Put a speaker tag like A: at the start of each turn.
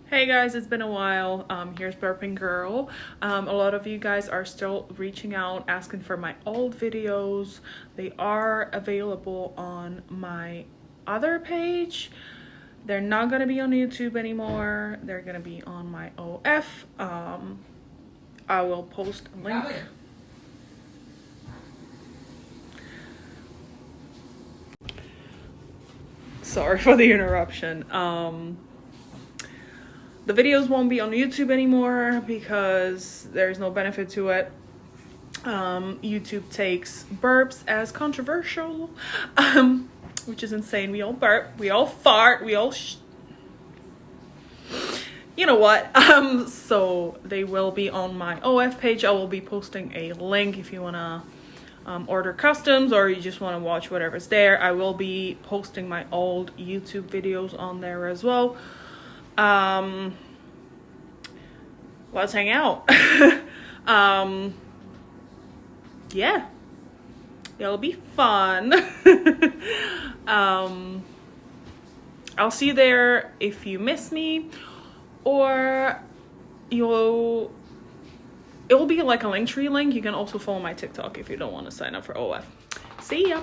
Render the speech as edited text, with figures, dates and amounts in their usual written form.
A: Hey guys, it's been a while. Here's Burping Girl. A lot of you guys are still reaching out asking for my old videos. They are available on my other page. They're not gonna be on YouTube anymore. They're gonna be on my OF. I will post a link. Sorry for the interruption. The videos won't be on YouTube anymore because there's no benefit to it. YouTube takes burps as controversial, which is insane. We all burp, we all fart, we all you know what. So they will be on my OF page. I will be posting a link if you wanna order customs or you just want to watch whatever's there. I will be posting my old YouTube videos on there as well. Let's hang out. Yeah, it'll be fun. I'll see you there if you miss me, or it will be like a Linktree link. You can also follow my TikTok if you don't want to sign up for OF. See ya.